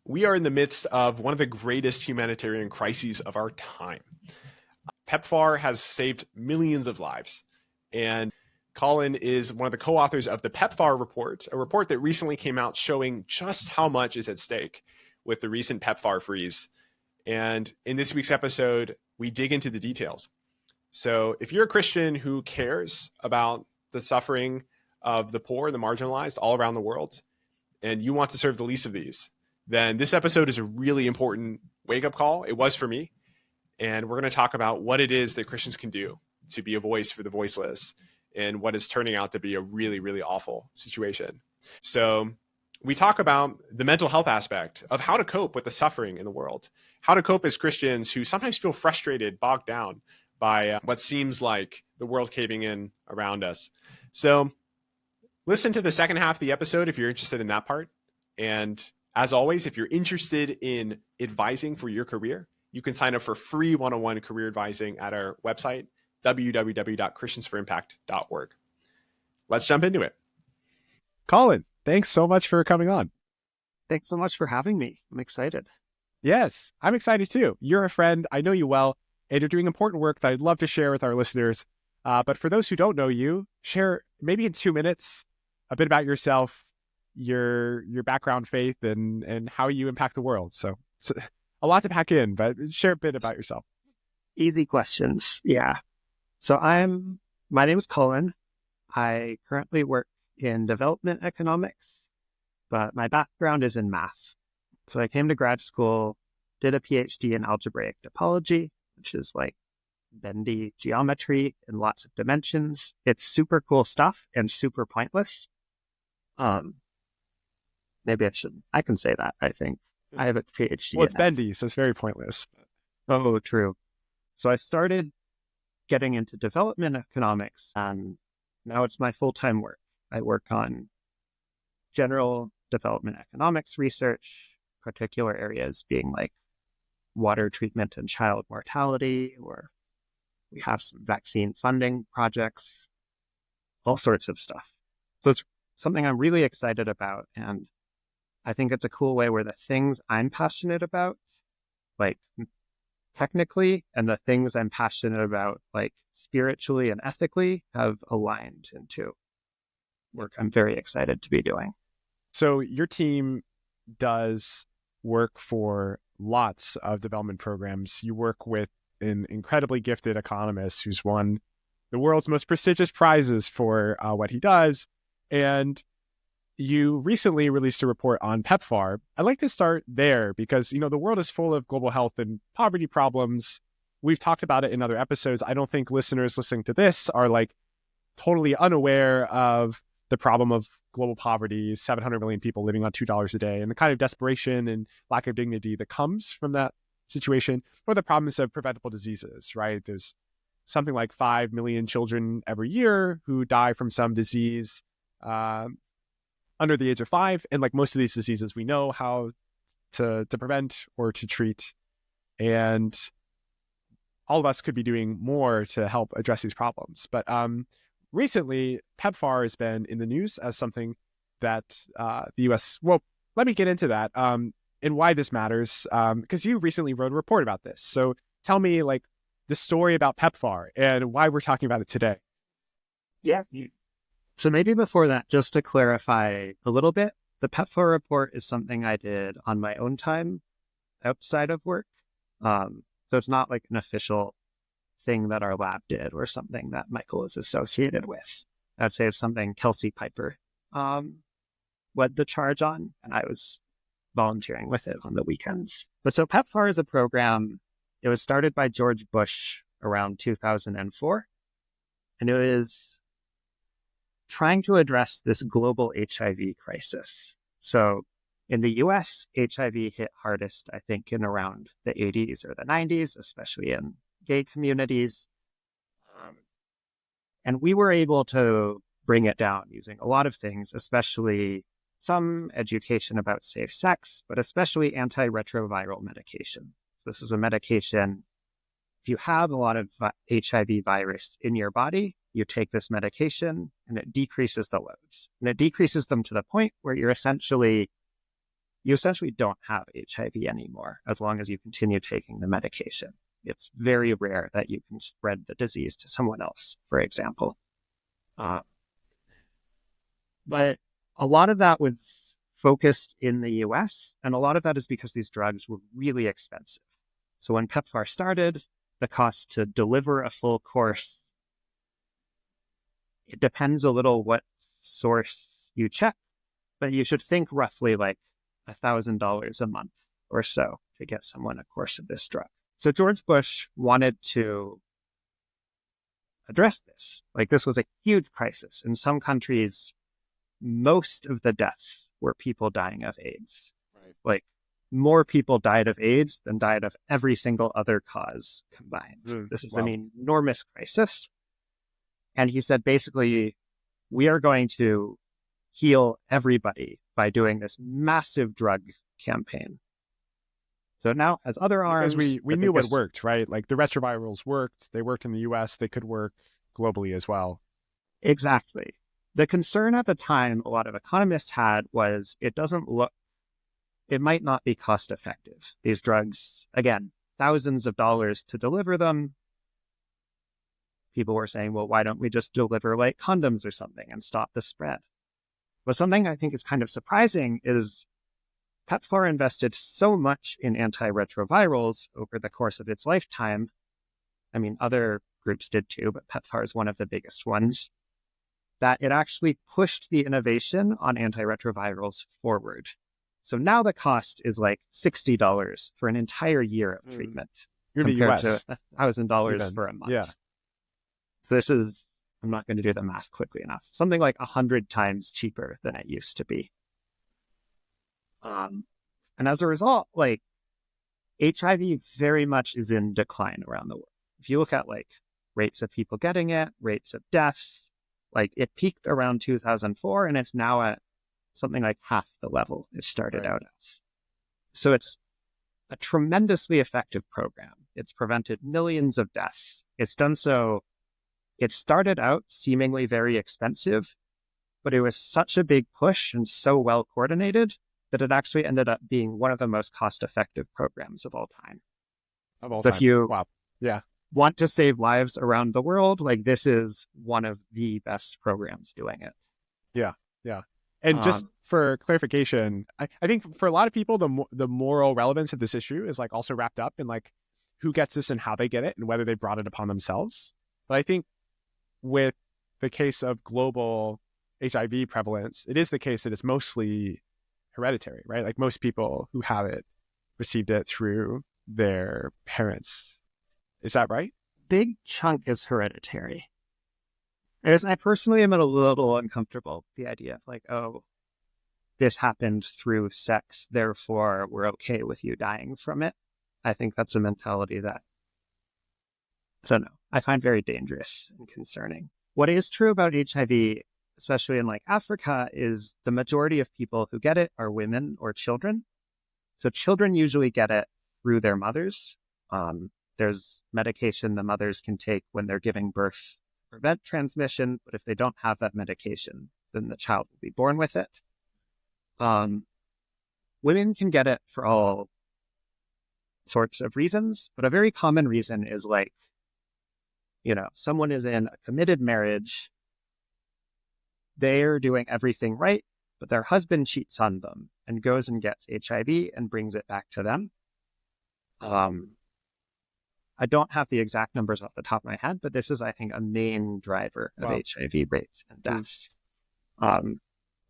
We are in the midst of one of the greatest humanitarian crises of our time. PEPFAR has saved millions of lives, and Colin is one of the co-authors of the PEPFAR report, a report that recently came out showing just how much is at stake with the recent PEPFAR freeze. And in this week's episode, we dig into the details. So if you're a Christian who cares about the suffering of the poor and the marginalized all around the world, and you want to serve the least of these, then this episode is a really important wake-up call. It was for me. And we're going to talk about what it is that Christians can do to be a voice for the voiceless in what is turning out to be a really, really awful situation. So we talk about the mental health aspect of how to cope with the suffering in the world, how to cope as Christians who sometimes feel frustrated, bogged down by what seems like the world caving in around us. So listen to the second half of the episode if you're interested in that part. And as always, if you're interested in advising for your career, you can sign up for free one-on-one career advising at our website, www.christiansforimpact.org. Let's jump into it. Colin, thanks so much for coming on. Thanks so much for having me. I'm excited. Yes, I'm excited too. You're a friend. I know you well, and you're doing important work that I'd love to share with our listeners. But for those who don't know you, share maybe in 2 minutes a bit about yourself, your background, faith, and how you impact the world. So a lot to pack in, but share a bit about yourself. Easy questions. Yeah. So my name is Colin. I currently work in development economics, but my background is in math. So I came to grad school, did a PhD in algebraic topology, which is like bendy geometry in lots of dimensions. It's super cool stuff and super pointless. Maybe I can say that, I think. I have a PhD. Well, it's bendy, so it's very pointless. Oh, true. So I started getting into development economics, and now it's my full-time work. I work on general development economics research, particular areas being like water treatment and child mortality, or we have some vaccine funding projects, all sorts of stuff. So it's something I'm really excited about, and I think it's a cool way where the things I'm passionate about, like technically, and the things I'm passionate about, like spiritually and ethically, have aligned into work I'm very excited to be doing. So your team does work for lots of development programs. You work with an incredibly gifted economist who's won the world's most prestigious prizes for what he does. And you recently released a report on PEPFAR. I'd like to start there because, the world is full of global health and poverty problems. We've talked about it in other episodes. I don't think listeners listening to this are like totally unaware of the problem of global poverty, 700 million people living on $2 a day, and the kind of desperation and lack of dignity that comes from that situation, or the problems of preventable diseases, right? There's something like 5 million children every year who die from some disease under the age of 5. And like most of these diseases, we know how to prevent or to treat. And all of us could be doing more to help address these problems. But recently, PEPFAR has been in the news as something that the U.S. Well, let me get into that and why this matters, because you recently wrote a report about this. So tell me like the story about PEPFAR and why we're talking about it today. Yeah. So maybe before that, just to clarify a little bit, the PEPFAR report is something I did on my own time outside of work. So it's not like an official thing that our lab did or something that Michael is associated with. I'd say it's something Kelsey Piper led the charge on, and I was volunteering with it on the weekends. But so PEPFAR is a program. It was started by George Bush around 2004, and it was trying to address this global HIV crisis. So in the US, HIV hit hardest, I think, in around the 80s or the 90s, especially in gay communities. And we were able to bring it down using a lot of things, especially some education about safe sex, but especially antiretroviral medication. This is a medication, if you have a lot of HIV virus in your body, you take this medication and it decreases the loads. And it decreases them to the point where you're essentially you essentially don't have HIV anymore as long as you continue taking the medication. It's very rare that you can spread the disease to someone else, for example. But a lot of that was focused in the US, and a lot of that is because these drugs were really expensive. So when PEPFAR started, the cost to deliver a full course, it depends a little what source you check, but you should think roughly like $1,000 a month or so to get someone a course of this drug. So George Bush wanted to address this. Like, this was a huge crisis. In some countries, most of the deaths were people dying of AIDS. Right. Like, more people died of AIDS than died of every single other cause combined. This is an enormous crisis. And he said, basically, we are going to heal everybody by doing this massive drug campaign. So now has other arms. Because we knew what worked, right? Like the retrovirals worked. They worked in the US. They could work globally as well. Exactly. The concern at the time a lot of economists had was it might not be cost effective. These drugs, again, thousands of dollars to deliver them. People were saying, well, why don't we just deliver like condoms or something and stop the spread? But something I think is kind of surprising is PEPFAR invested so much in antiretrovirals over the course of its lifetime. I mean, other groups did too, but PEPFAR is one of the biggest ones, that it actually pushed the innovation on antiretrovirals forward. So now the cost is like $60 for an entire year of treatment compared to $1,000 for a month. Yeah. So this is, I'm not going to do the math quickly enough, something like 100 times cheaper than it used to be. And as a result, like, HIV very much is in decline around the world. If you look at like rates of people getting it, rates of deaths, like it peaked around 2004 and it's now at something like half the level it started out at. So it's a tremendously effective program. It's prevented millions of deaths. It's done so. It started out seemingly very expensive, but it was such a big push and so well coordinated that it actually ended up being one of the most cost-effective programs of all time. If you want to save lives around the world, like, this is one of the best programs doing it. Yeah. And just for clarification, I think for a lot of people, the moral relevance of this issue is like also wrapped up in like who gets this and how they get it and whether they brought it upon themselves. But I think with the case of global HIV prevalence, it is the case that it's mostly hereditary, right? Like most people who have it received it through their parents. Is that right? Big chunk is hereditary. As I personally am a little uncomfortable with the idea of like, oh, this happened through sex, therefore we're okay with you dying from it. I think that's a mentality that, I don't know, I find very dangerous and concerning. What is true about HIV, especially in like Africa, is the majority of people who get it are women or children. So children usually get it through their mothers. There's medication the mothers can take when they're giving birth to prevent transmission, but if they don't have that medication, then the child will be born with it. Women can get it for all sorts of reasons, but a very common reason is like, you know, someone is in a committed marriage, they're doing everything right, but their husband cheats on them and goes and gets HIV and brings it back to them. I don't have the exact numbers off the top of my head, but this is, I think, a main driver of HIV rates and deaths.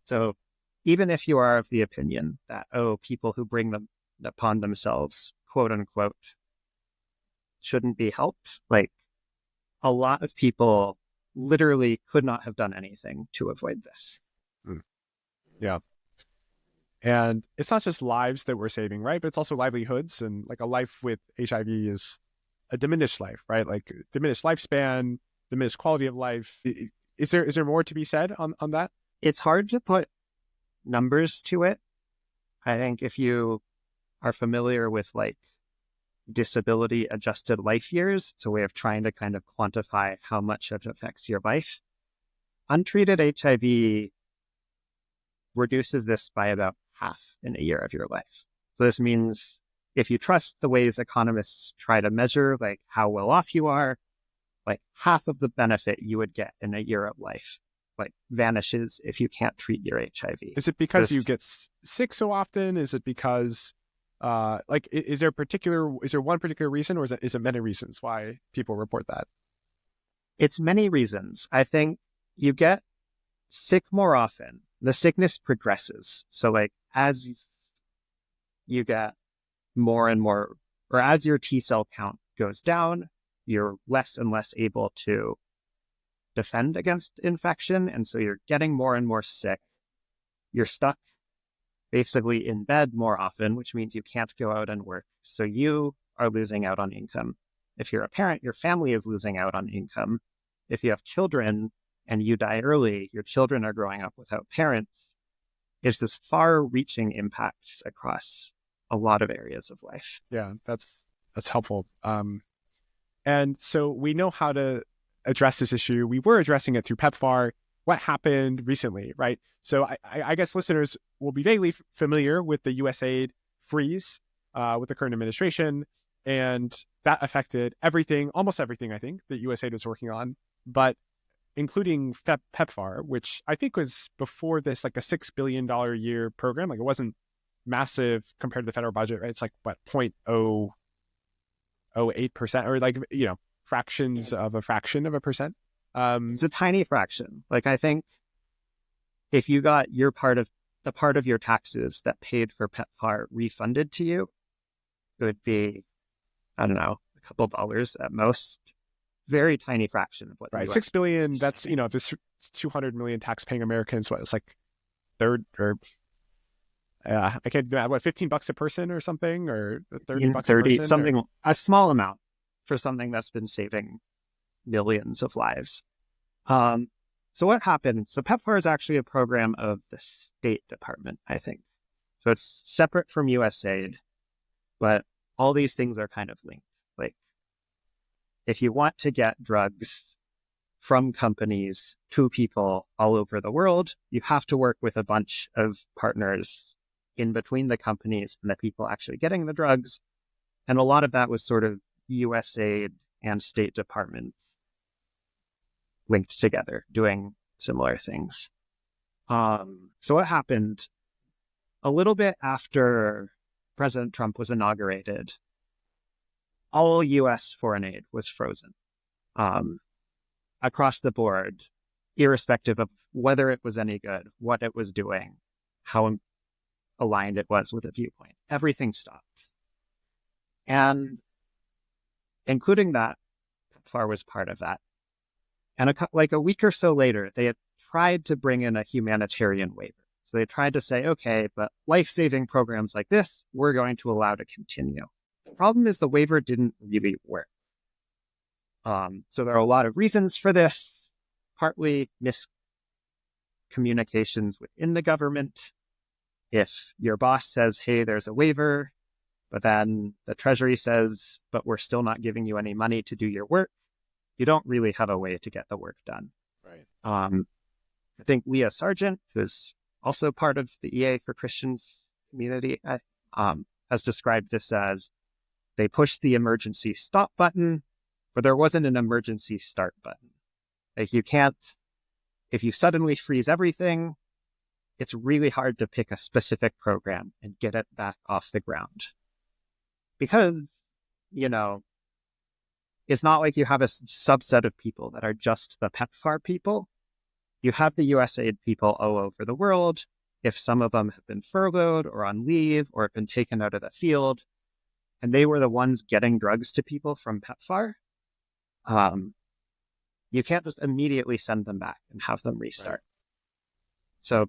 So even if you are of the opinion that, oh, people who bring them upon themselves, quote unquote, shouldn't be helped, like, a lot of people literally could not have done anything to avoid this. Yeah. And it's not just lives that we're saving, right? But it's also livelihoods. And like a life with HIV is a diminished life, right? Like diminished lifespan, diminished quality of life. Is there more to be said on that? It's hard to put numbers to it. I think if you are familiar with like disability adjusted life years, it's a way of trying to kind of quantify how much it affects your life. Untreated HIV reduces this by about half in a year of your life. So this means if you trust the ways economists try to measure like how well off you are, like half of the benefit you would get in a year of life like vanishes if you can't treat your HIV. Is it because you get sick so often? Is it because is there one particular reason, or is it many reasons why people report that? It's many reasons. I think you get sick more often. The sickness progresses. So like as you get more and more, or as your T cell count goes down, you're less and less able to defend against infection. And so you're getting more and more sick. You're stuck basically in bed more often, which means you can't go out and work. So you are losing out on income. If you're a parent, your family is losing out on income. If you have children and you die early, your children are growing up without parents. It's this far-reaching impact across a lot of areas of life. Yeah, that's helpful. And so we know how to address this issue. We were addressing it through PEPFAR. What happened recently, right? So I guess listeners will be vaguely familiar with the USAID freeze with the current administration, and that affected everything, almost everything, I think, that USAID was working on, but including PEPFAR, which I think was before this like a $6 billion a year program. Like it wasn't massive compared to the federal budget, right? It's like what 0.008%, or like, fractions of a fraction of a percent. It's a tiny fraction. Like I think if you got your part of your taxes that paid for PEPFAR refunded to you, it would be, I don't know, a couple dollars at most. Very tiny fraction of what. Right, $6 billion. That's if there's 200 million tax-paying Americans, what it's like third or I can't do that. What, $15 a person or something, or $30 a person? Something, a small amount for something that's been saving millions of lives. So what happened? So PEPFAR is actually a program of the State Department, I think. So it's separate from USAID, but all these things are kind of linked. Like, if you want to get drugs from companies to people all over the world, you have to work with a bunch of partners in between the companies and the people actually getting the drugs. And a lot of that was sort of USAID and State Department linked together, doing similar things. So what happened a little bit after President Trump was inaugurated, all U.S. foreign aid was frozen across the board, irrespective of whether it was any good, what it was doing, how aligned it was with a viewpoint. Everything stopped. And including that, PEPFAR was part of that. And a week or so later, they had tried to bring in a humanitarian waiver. So they tried to say, okay, but life-saving programs like this, we're going to allow to continue. The problem is the waiver didn't really work. So there are a lot of reasons for this, partly miscommunications within the government. If your boss says, hey, there's a waiver, but then the Treasury says, but we're still not giving you any money to do your work, you don't really have a way to get the work done. Right. I think Leah Sargent, who is also part of the EA for Christians community, has described this as they pushed the emergency stop button, but there wasn't an emergency start button. Like if you suddenly freeze everything, it's really hard to pick a specific program and get it back off the ground. Because, it's not like you have a subset of people that are just the PEPFAR people. You have the USAID people all over the world. If some of them have been furloughed or on leave or have been taken out of the field, and they were the ones getting drugs to people from PEPFAR, you can't just immediately send them back and have them restart. Right. So,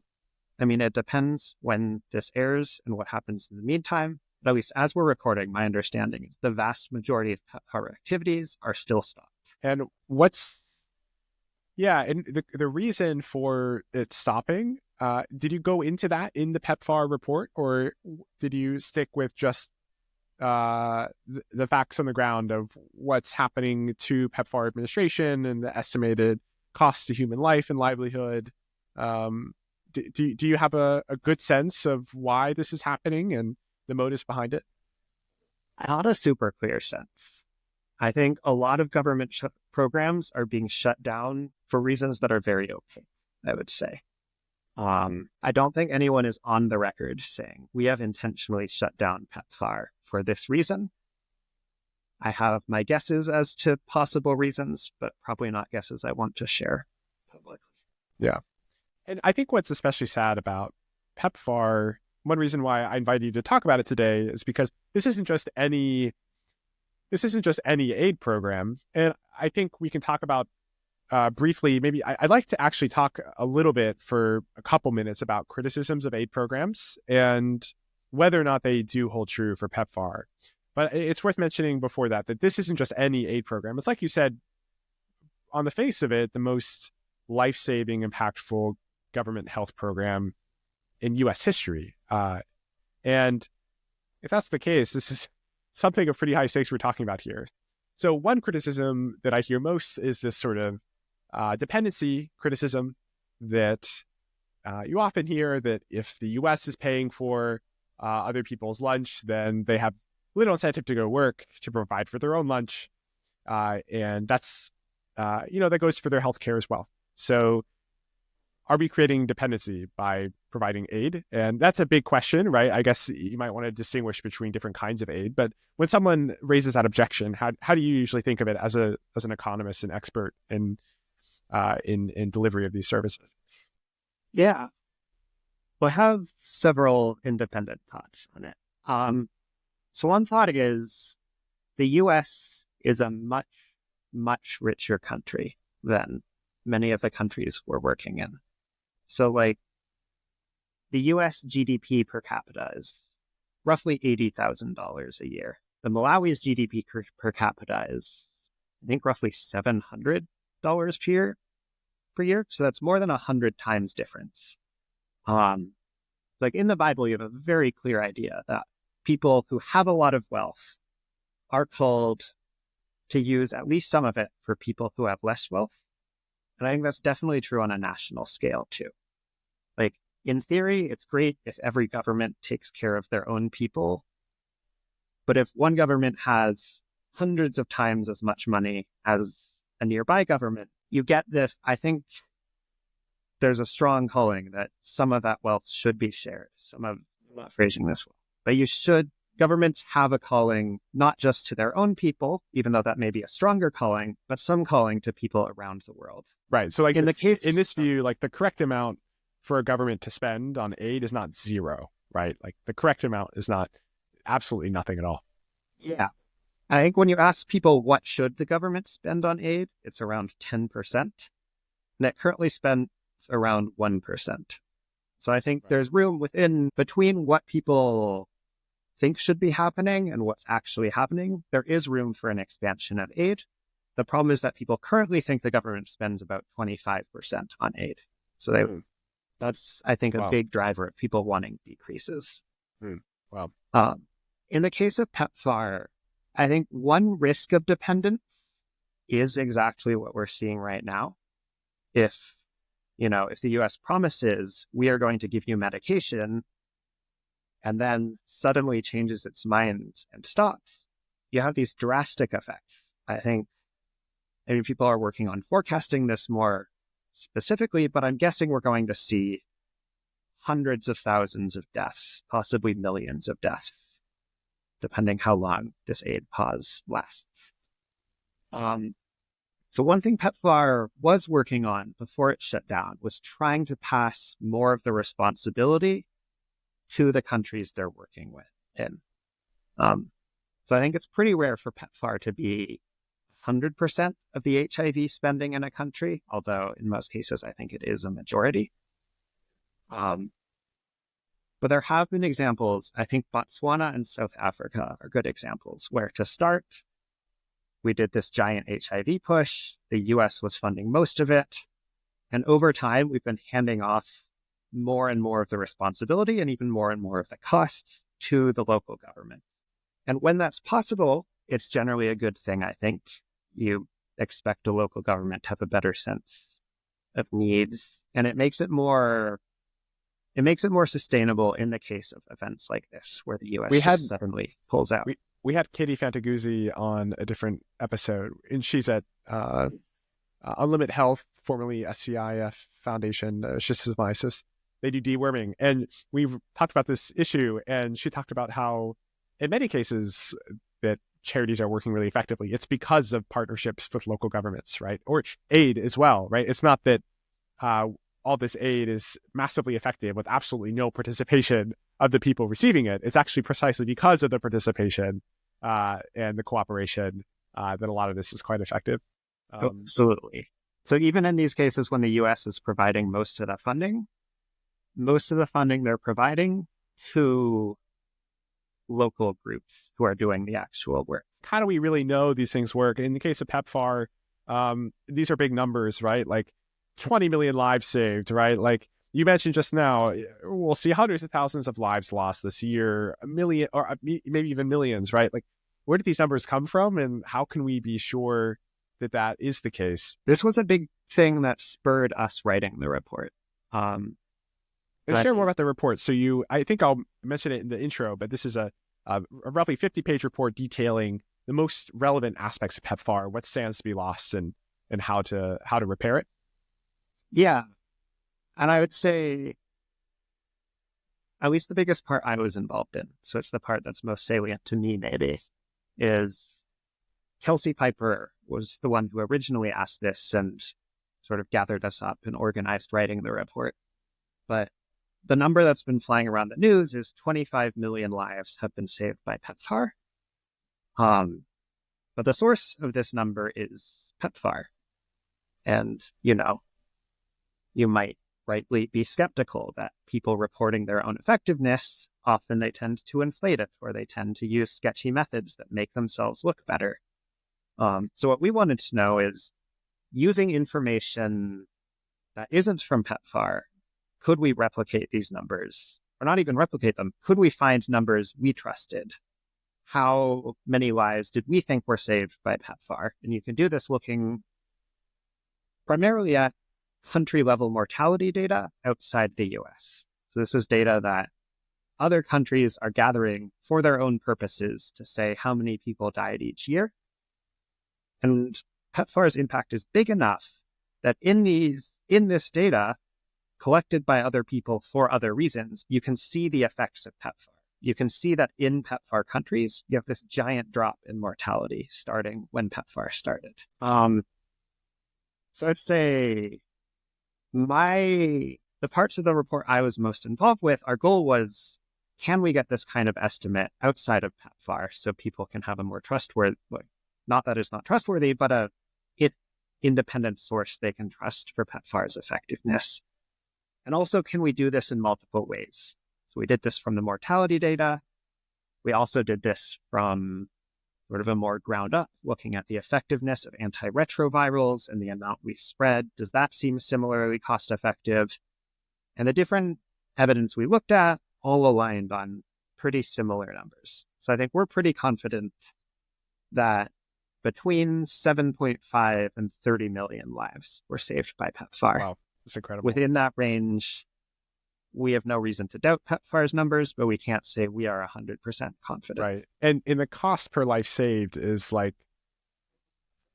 it depends when this airs and what happens in the meantime. But at least as we're recording, my understanding is the vast majority of PEPFAR activities are still stopped. And the reason for it stopping, did you go into that in the PEPFAR report, or did you stick with just the facts on the ground of what's happening to PEPFAR administration and the estimated cost to human life and livelihood? do you have a good sense of why this is happening and the motives behind it? Not a super clear sense. I think a lot of government programs are being shut down for reasons that are very opaque, I would say. I don't think anyone is on the record saying we have intentionally shut down PEPFAR for this reason. I have my guesses as to possible reasons, but probably not guesses I want to share publicly. Yeah. And I think what's especially sad about PEPFAR, one reason why I invited you to talk about it today is because this isn't just any aid program. And I think we can talk about briefly, maybe I'd like to actually talk a little bit for a couple minutes about criticisms of aid programs and whether or not they do hold true for PEPFAR. But it's worth mentioning before that this isn't just any aid program. It's like you said, on the face of it, the most life-saving, impactful government health program in U.S. history. And if that's the case, this is something of pretty high stakes we're talking about here. So one criticism that I hear most is this sort of dependency criticism that you often hear that if the U.S. is paying for other people's lunch, then they have little incentive to go work to provide for their own lunch. And that's, that goes for their healthcare as well. So are we creating dependency by providing aid? And that's a big question, right? I guess you might want to distinguish between different kinds of aid. But when someone raises that objection, how do you usually think of it as an economist and expert in delivery of these services? Yeah. Well, I have several independent thoughts on it. So one thought is the U.S. is a much, much richer country than many of the countries we're working in. So like the U.S. GDP per capita is roughly $80,000 a year. The Malawi's GDP per capita is, I think, roughly $700 per year. So that's more than 100 times difference. Like in the Bible, you have a very clear idea that people who have a lot of wealth are called to use at least some of it for people who have less wealth. And I think that's definitely true on a national scale too. Like in theory, it's great if every government takes care of their own people. But if one government has hundreds of times as much money as a nearby government, you get this. I think there's a strong calling that some of that wealth should be shared. I'm not phrasing this well, but governments have a calling, not just to their own people, even though that may be a stronger calling, but some calling to people around the world. Right. So like in this view, like the correct amount for a government to spend on aid is not zero, right? Like the correct amount is not absolutely nothing at all. Yeah. I think when you ask people what should the government spend on aid, it's around 10%. And it currently spends around 1%. So I think there's room between what people think should be happening and what's actually happening. There is room for an expansion of aid. The problem is that people currently think the government spends about 25% on aid. So that's, I think, a big driver of people wanting decreases. Wow. In the case of PEPFAR, I think one risk of dependence is exactly what we're seeing right now. If the U.S. promises we are going to give you medication and then suddenly changes its mind and stops, you have these drastic effects. I mean, people are working on forecasting this more specifically, but I'm guessing we're going to see hundreds of thousands of deaths, possibly millions of deaths, depending how long this aid pause lasts. So one thing PEPFAR was working on before it shut down was trying to pass more of the responsibility to the countries they're working with in. So I think it's pretty rare for PEPFAR to be 100% of the HIV spending in a country, although in most cases I think it is a majority. But there have been examples, I think Botswana and South Africa are good examples, where to start, we did this giant HIV push. The US was funding most of it. And over time, we've been handing off more and more of the responsibility and even more of the costs to the local government. And when that's possible, it's generally a good thing, I think. You expect a local government to have a better sense of needs, and it makes it more it makes it more sustainable in the case of events like this, where the US We had just suddenly pulls out. we had Katie Fantaguzzi on a different episode, and she's at Unlimited Health, formerly SCIF Foundation, schistosomyces. They do deworming, and we've talked about this issue, and she talked about how, in many cases, that charities are working really effectively. It's because of partnerships with local governments, right? Or aid as well, right? It's not that all this aid is massively effective with absolutely no participation of the people receiving it. It's actually precisely because of the participation and the cooperation that a lot of this is quite effective. Absolutely. So even in these cases when the US is providing most of the funding they're providing to local groups who are doing the actual work. How do we really know these things work? In the case of PEPFAR, these are big numbers, right? Like 20 million lives saved, right? Like you mentioned just now, we'll see hundreds of thousands of lives lost this year, a million or maybe even millions, right? Like where did these numbers come from, and how can we be sure that that is the case? This was a big thing that spurred us writing the report. Let's share more about the report. So I think I'll mention it in the intro, but this is a roughly 50-page report detailing the most relevant aspects of PEPFAR, what stands to be lost, and how to repair it. Yeah. And I would say at least the biggest part I was involved in, so it's the part that's most salient to me maybe, is Kelsey Piper was the one who originally asked this and sort of gathered us up and organized writing the report. But the number that's been flying around the news is 25 million lives have been saved by PEPFAR. But the source of this number is PEPFAR. And, you might rightly be skeptical that people reporting their own effectiveness, often they tend to inflate it, or they tend to use sketchy methods that make themselves look better. So what we wanted to know is, using information that isn't from PEPFAR, could we replicate these numbers? Or not even replicate them. Could we find numbers we trusted? How many lives did we think were saved by PEPFAR? And you can do this looking primarily at country-level mortality data outside the US. So this is data that other countries are gathering for their own purposes to say how many people died each year. And PEPFAR's impact is big enough that in this data, collected by other people for other reasons, you can see the effects of PEPFAR. You can see that in PEPFAR countries, you have this giant drop in mortality starting when PEPFAR started. So I'd say the parts of the report I was most involved with, our goal was, can we get this kind of estimate outside of PEPFAR so people can have a more trustworthy, not that it's not trustworthy, but a independent source they can trust for PEPFAR's effectiveness. And also, can we do this in multiple ways? So we did this from the mortality data. We also did this from sort of a more ground up, looking at the effectiveness of antiretrovirals and the amount we've spread. Does that seem similarly cost effective? And the different evidence we looked at all aligned on pretty similar numbers. So I think we're pretty confident that between 7.5 and 30 million lives were saved by PEPFAR. Wow, that's incredible. Within that range, we have no reason to doubt PEPFAR's numbers, but we can't say we are 100% confident. Right. And the cost per life saved is like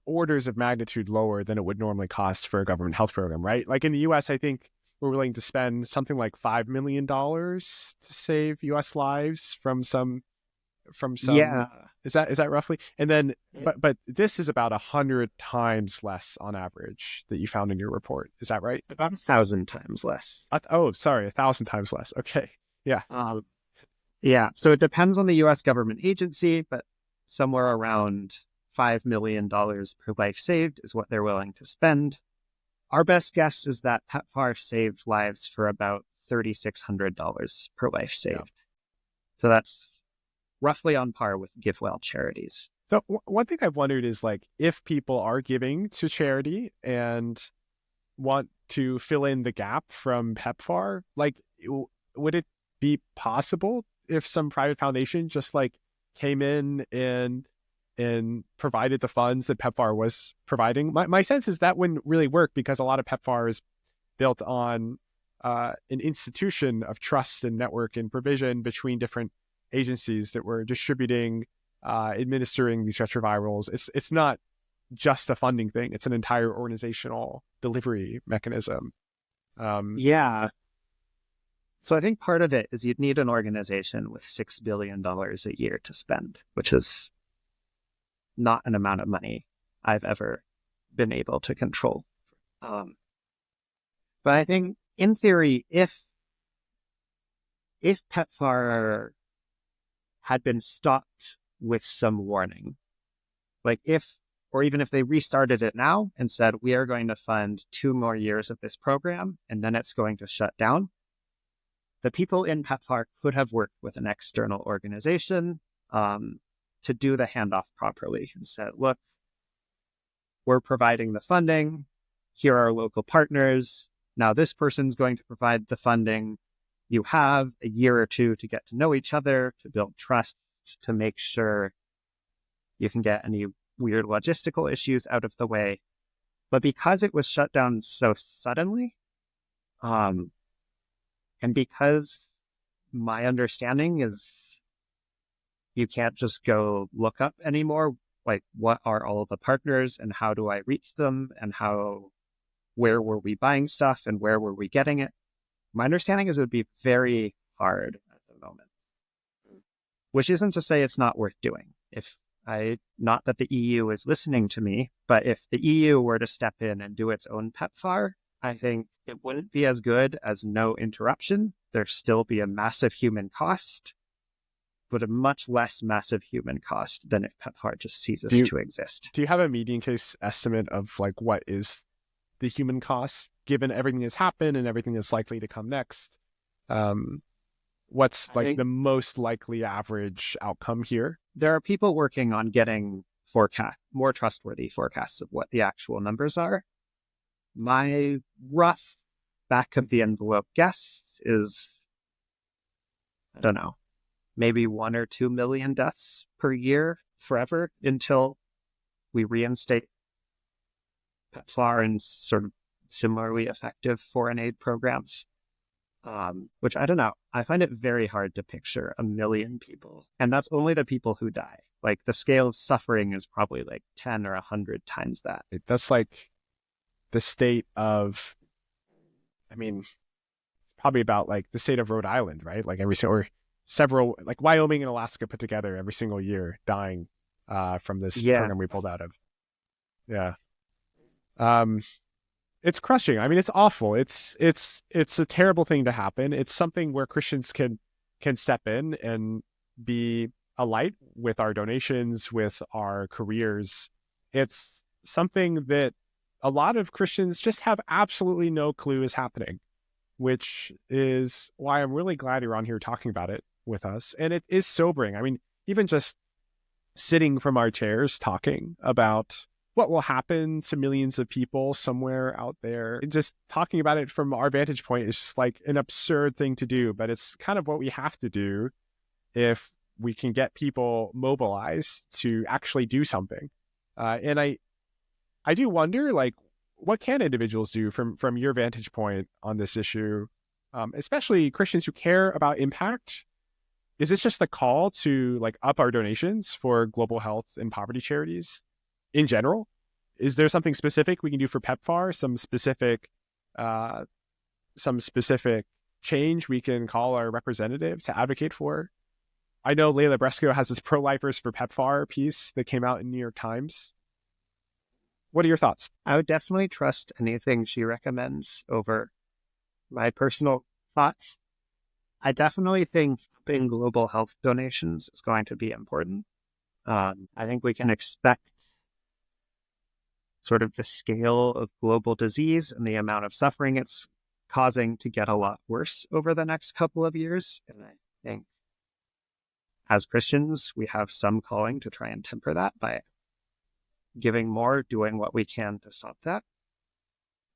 orders of magnitude lower than it would normally cost for a government health program, right? Like in the US, I think we're willing to spend something like $5 million to save US lives from some. Yeah. Is that roughly? And then, but this is about 100 times less on average that you found in your report. Is that right? About 1,000 times less. 1,000 times less. Okay. Yeah. Yeah. So it depends on the U.S. government agency, but somewhere around $5 million per life saved is what they're willing to spend. Our best guess is that PEPFAR saved lives for about $3,600 per life saved. Yeah. So that's roughly on par with GiveWell charities. So one thing I've wondered is, like, if people are giving to charity and want to fill in the gap from PEPFAR, like, would it be possible if some private foundation just like came in and provided the funds that PEPFAR was providing? My sense is that wouldn't really work, because a lot of PEPFAR is built on an institution of trust and network and provision between different agencies that were distributing, administering these retrovirals. It's not just a funding thing. It's an entire organizational delivery mechanism. Yeah. So I think part of it is you'd need an organization with $6 billion a year to spend, which is not an amount of money I've ever been able to control. But I think in theory, if PEPFAR had been stopped with some warning, like or even if they restarted it now and said, we are going to fund 2 more years of this program, and then it's going to shut down, the people in PEPFAR could have worked with an external organization to do the handoff properly and said, look, we're providing the funding. Here are our local partners. Now this person's going to provide the funding. You have a year or 2 to get to know each other, to build trust, to make sure you can get any weird logistical issues out of the way. But because it was shut down so suddenly, and because my understanding is you can't just go look up anymore, like what are all of the partners and how do I reach them and where were we buying stuff and where were we getting it? My understanding is it would be very hard at the moment, which isn't to say it's not worth doing. Not that the EU is listening to me, but if the EU were to step in and do its own PEPFAR, I think it wouldn't be as good as no interruption. There'd still be a massive human cost, but a much less massive human cost than if PEPFAR just ceases to exist. Do you have a median case estimate of like what is the human cost, given everything that's happened and everything that's likely to come next? What's the most likely average outcome here? There are people working on getting more trustworthy forecasts of what the actual numbers are. My rough back of the envelope guess is, I don't know, maybe 1 or 2 million deaths per year forever until we reinstate PEPFAR and sort of similarly effective foreign aid programs, which I don't know. I find it very hard to picture 1 million people. And that's only the people who die. Like the scale of suffering is probably like 10 or 100 times that. That's like the state of, probably about like the state of Rhode Island, right? Like or several, like Wyoming and Alaska put together every single year dying from this program we pulled out of. Yeah. It's crushing. It's awful. It's a terrible thing to happen. It's something where Christians can step in and be a light with our donations, with our careers. It's something that a lot of Christians just have absolutely no clue is happening, which is why I'm really glad you're on here talking about it with us. And it is sobering. Even just sitting from our chairs talking about what will happen to millions of people somewhere out there, and just talking about it from our vantage point is just like an absurd thing to do, but it's kind of what we have to do if we can get people mobilized to actually do something. And I do wonder, like, what can individuals do from your vantage point on this issue, especially Christians who care about impact? Is this just a call to like up our donations for global health and poverty charities in general? Is there something specific we can do for PEPFAR? Some specific change we can call our representatives to advocate for? I know Leila Bresco has this Pro-Lifers for PEPFAR piece that came out in New York Times. What are your thoughts? I would definitely trust anything she recommends over my personal thoughts. I definitely think upping global health donations is going to be important. I think we can expect sort of the scale of global disease and the amount of suffering it's causing to get a lot worse over the next couple of years. And I think as Christians, we have some calling to try and temper that by giving more, doing what we can to stop that.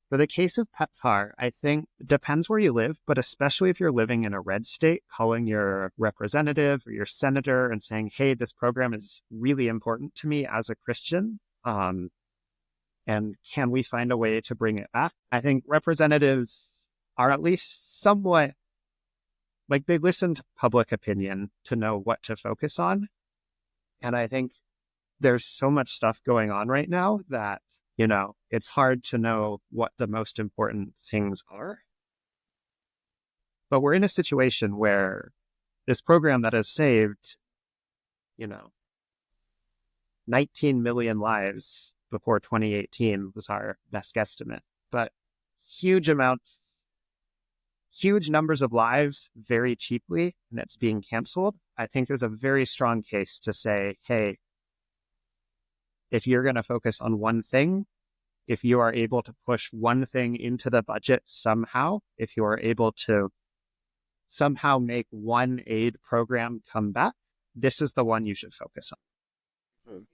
For the case of PEPFAR, I think it depends where you live, but especially if you're living in a red state, calling your representative or your senator and saying, hey, this program is really important to me as a Christian, and can we find a way to bring it back? I think representatives are at least somewhat, like, they listen to public opinion to know what to focus on. And I think there's so much stuff going on right now that, it's hard to know what the most important things are. But we're in a situation where this program that has saved, 19 million lives before 2018 was our best guesstimate. But huge numbers of lives very cheaply, and it's being canceled. I think there's a very strong case to say, hey, if you're going to focus on one thing, if you are able to push one thing into the budget somehow, if you are able to somehow make one aid program come back, this is the one you should focus on.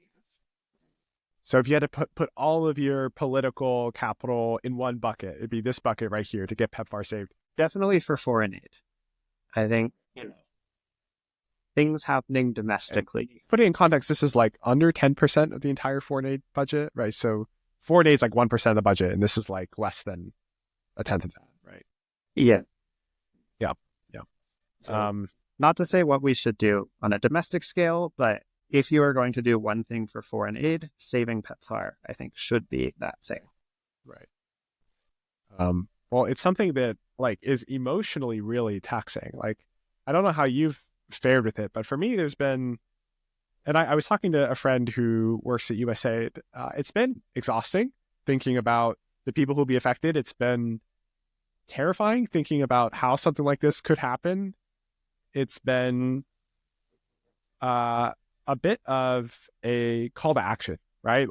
So if you had to put all of your political capital in one bucket, it'd be this bucket right here to get PEPFAR saved. Definitely for foreign aid. I think, things happening domestically. And put it in context, this is like under 10% of the entire foreign aid budget, right? So foreign aid is like 1% of the budget, and this is like less than a tenth of that, right? Yeah. Yeah. So, not to say what we should do on a domestic scale, but if you are going to do one thing for foreign aid, saving PEPFAR, I think, should be that thing. Right. Well, it's something that is emotionally really taxing. I don't know how you've fared with it, but for me, there's been, and I was talking to a friend who works at USAID. It's been exhausting thinking about the people who'll be affected. It's been terrifying thinking about how something like this could happen. It's been a bit of a call to action, right?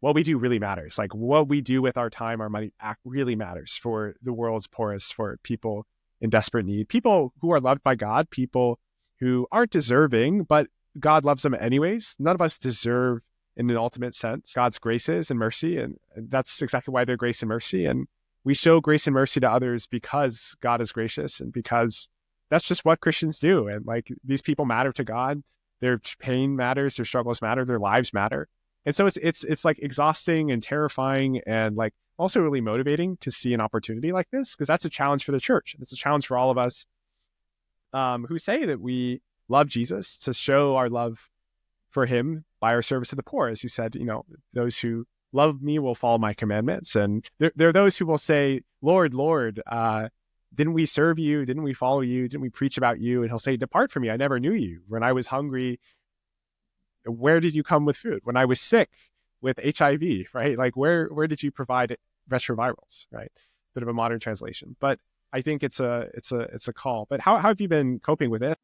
What we do really matters. What we do with our time, our money really matters for the world's poorest, for people in desperate need, people who are loved by God, people who aren't deserving, but God loves them anyways. None of us deserve, in an ultimate sense, God's graces and mercy. And that's exactly why they're grace and mercy. And we show grace and mercy to others because God is gracious and because that's just what Christians do. And these people matter to God. Their pain matters, their struggles matter, their lives matter. And so it's exhausting and terrifying and also really motivating to see an opportunity like this, because that's a challenge for the church. It's a challenge for all of us who say that we love Jesus, to show our love for him by our service to the poor. As he said, those who love me will follow my commandments. And there are those who will say, Lord, Lord, didn't we serve you? Didn't we follow you? Didn't we preach about you? And he'll say, depart from me. I never knew you. When I was hungry, where did you come with food? When I was sick with HIV, right? Where did you provide retrovirals, right? Bit of a modern translation, but I think it's a call. But how have you been coping with it?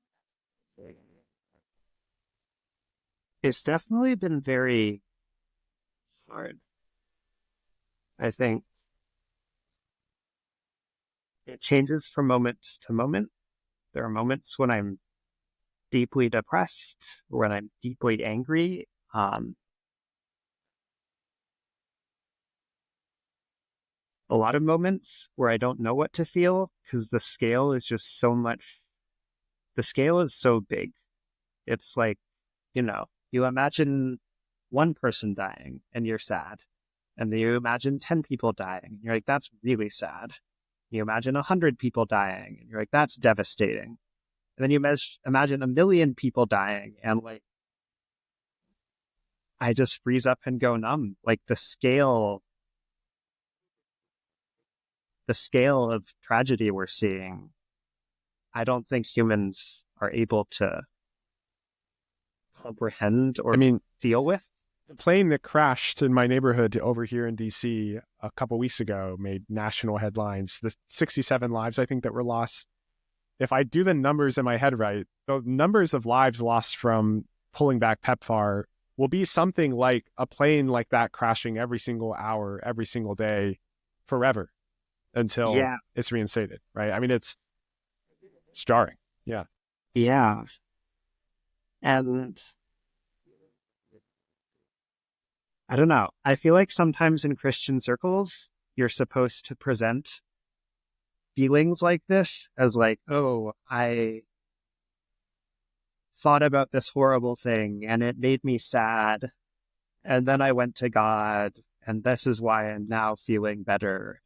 It's definitely been very hard. I think it changes from moment to moment. There are moments when I'm deeply depressed, or when I'm deeply angry. A lot of moments where I don't know what to feel because the scale is just so much. The scale is so big. It's you imagine one person dying and you're sad. And then you imagine 10 people dying. And you're like, that's really sad. You imagine 100 people dying and you're like, that's devastating. And then you imagine 1 million people dying and I just freeze up and go numb. The scale of tragedy we're seeing, I don't think humans are able to comprehend or deal with. The plane that crashed in my neighborhood over here in DC a couple weeks ago made national headlines. The 67 lives, I think, that were lost. If I do the numbers in my head right, the numbers of lives lost from pulling back PEPFAR will be something like a plane like that crashing every single hour, every single day, forever until it's reinstated, right? It's jarring. Yeah. Yeah. And I don't know. I feel like sometimes in Christian circles, you're supposed to present feelings like this as oh, I thought about this horrible thing and it made me sad. And then I went to God and this is why I'm now feeling better.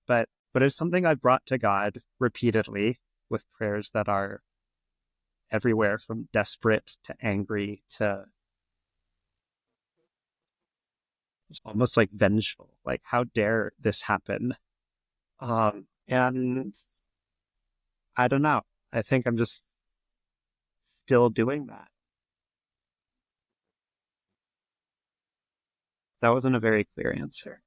But but it's something I've brought to God repeatedly with prayers that are everywhere from desperate to angry to almost like vengeful. Like, how dare this happen? And I don't know. I think I'm just still doing that. That wasn't a very clear answer.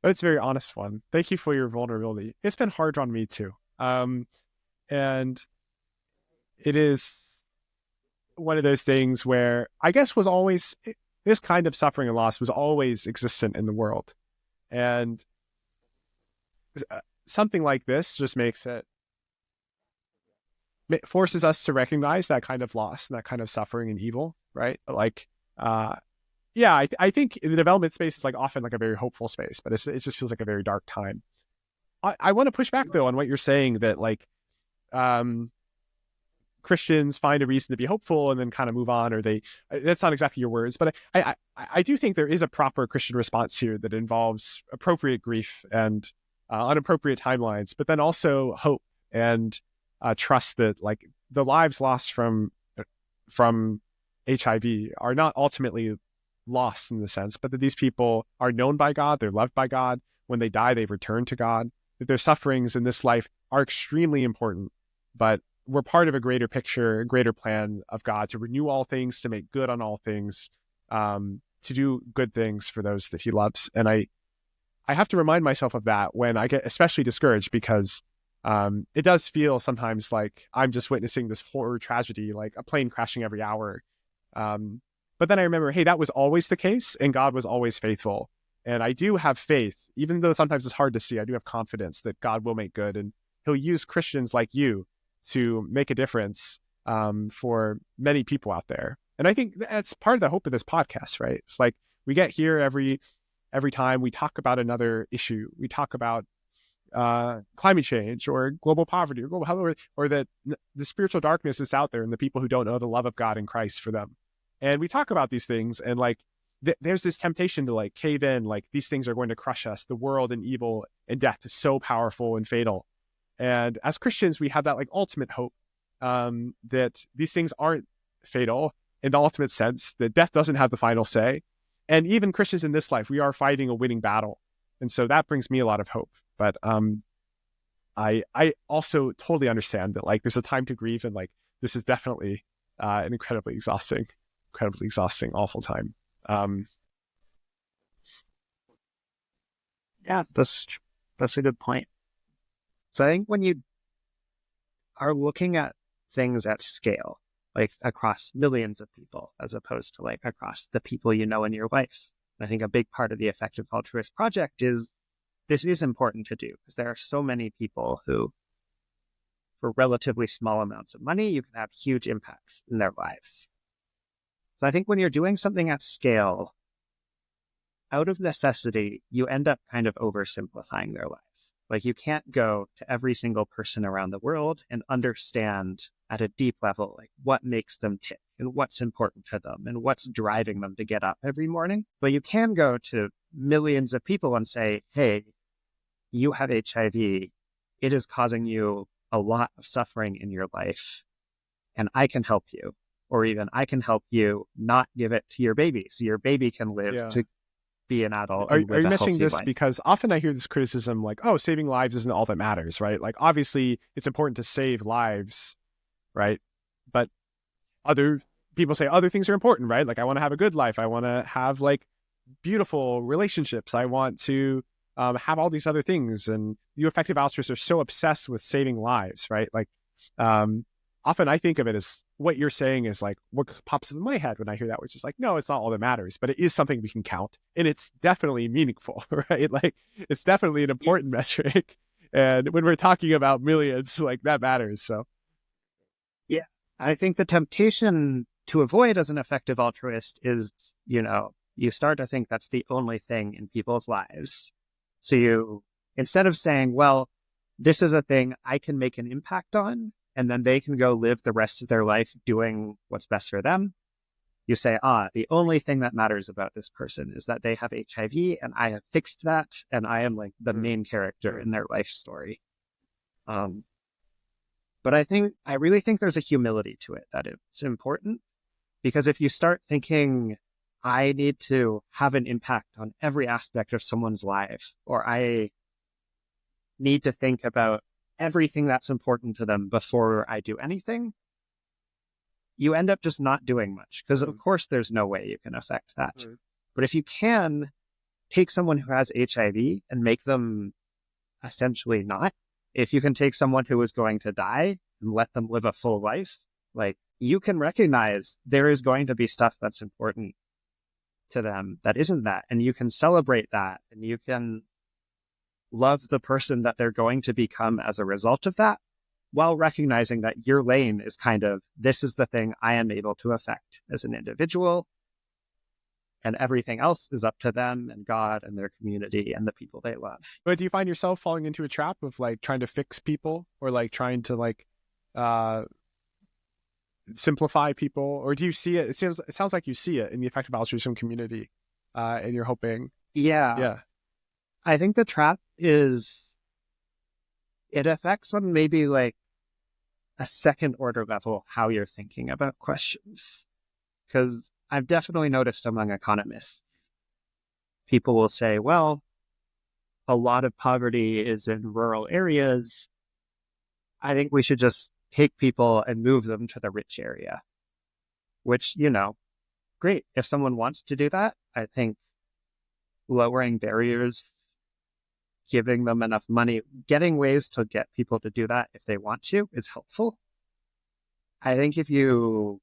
But it's a very honest one. Thank you for your vulnerability. It's been hard on me too. And it is one of those things where I guess this kind of suffering and loss was always existent in the world. And something like this just forces us to recognize that kind of loss and that kind of suffering and evil, right? Like, I think the development space is like often like a very hopeful space, but it just feels like a very dark time. I want to push back though on what you're saying that like Christians find a reason to be hopeful and then kind of move on, or that's not exactly your words, but I do think there is a proper Christian response here that involves appropriate grief and on appropriate timelines, but then also hope and trust that like the lives lost from HIV are not ultimately lost in the sense, but that these people are known by God, they're loved by God. When they die, they return to God. That their sufferings in this life are extremely important, but we're part of a greater picture, a greater plan of God to renew all things, to make good on all things, to do good things for those that he loves. And I have to remind myself of that when I get especially discouraged, because it does feel sometimes like I'm just witnessing this horror tragedy, like a plane crashing every hour. But then I remember, hey, that was always the case, and God was always faithful. And I do have faith, even though sometimes it's hard to see. I do have confidence that God will make good, and he'll use Christians like you to make a difference for many people out there. And I think that's part of the hope of this podcast, right? It's like we get here every time we talk about another issue. We talk about climate change or global poverty or global health, or that the spiritual darkness is out there and the people who don't know the love of God in Christ for them. And we talk about these things, and like there's this temptation to like cave in, like these things are going to crush us. The world and evil and death is so powerful and fatal. And as Christians, we have that like ultimate hope that these things aren't fatal in the ultimate sense, that death doesn't have the final say. And even Christians in this life, we are fighting a winning battle. And so that brings me a lot of hope. But I also totally understand that like there's a time to grieve, and like this is definitely an incredibly exhausting, awful time. Yeah, that's a good point. So I think when you are looking at things at scale, like across millions of people, as opposed to like across the people you know in your life, I think a big part of the Effective Altruist Project is this is important to do, because there are so many people who, for relatively small amounts of money, you can have huge impacts in their lives. So I think when you're doing something at scale, out of necessity, you end up kind of oversimplifying their lives. Like you can't go to every single person around the world and understand at a deep level, like what makes them tick and what's important to them and what's driving them to get up every morning. But you can go to millions of people and say, hey, you have HIV. It is causing you a lot of suffering in your life, and I can help you. Or even I can help you not give it to your baby, so your baby can live to be an adult. Are you mentioning this life? Because often I hear this criticism like, oh, saving lives isn't all that matters, right? Like obviously it's important to save lives, right? But other people say other things are important, right? Like I want to have a good life. I want to have like beautiful relationships. I want to have all these other things. And you effective altruists are so obsessed with saving lives, right? Like often I think of it as what you're saying is like what pops in my head when I hear that, which is like, no, it's not all that matters, but it is something we can count, and it's definitely meaningful, right? Like it's definitely an important metric. And when we're talking about millions, like that matters. So yeah, I think the temptation to avoid as an effective altruist is, you start to think that's the only thing in people's lives. So you, instead of saying, well, this is a thing I can make an impact on, and then they can go live the rest of their life doing what's best for them, You say, the only thing that matters about this person is that they have HIV and I have fixed that and I am like the main character in their life story. But I really think there's a humility to it that it's important, because if you start thinking, I need to have an impact on every aspect of someone's life, or I need to think about everything that's important to them before I do anything, you end up just not doing much, because of course there's no way you can affect that. But if you can take someone who has HIV and make them essentially not, if you can take someone who is going to die and let them live a full life, like, you can recognize there is going to be stuff that's important to them that isn't that, and you can celebrate that, and you can love the person that they're going to become as a result of that, while recognizing that your lane is kind of, this is the thing I am able to affect as an individual, and everything else is up to them and God and their community and the people they love. But do you find yourself falling into a trap of like trying to fix people, or like trying to like simplify people, or do you see it? It sounds like you see it in the effective altruism community, and you're hoping. Yeah. I think the trap is, it affects on maybe like a second order level how you're thinking about questions. Because I've definitely noticed among economists, people will say, well, a lot of poverty is in rural areas. I think we should just take people and move them to the rich area, which, great. If someone wants to do that, I think lowering barriers, giving them enough money, getting ways to get people to do that if they want to is helpful. I think if you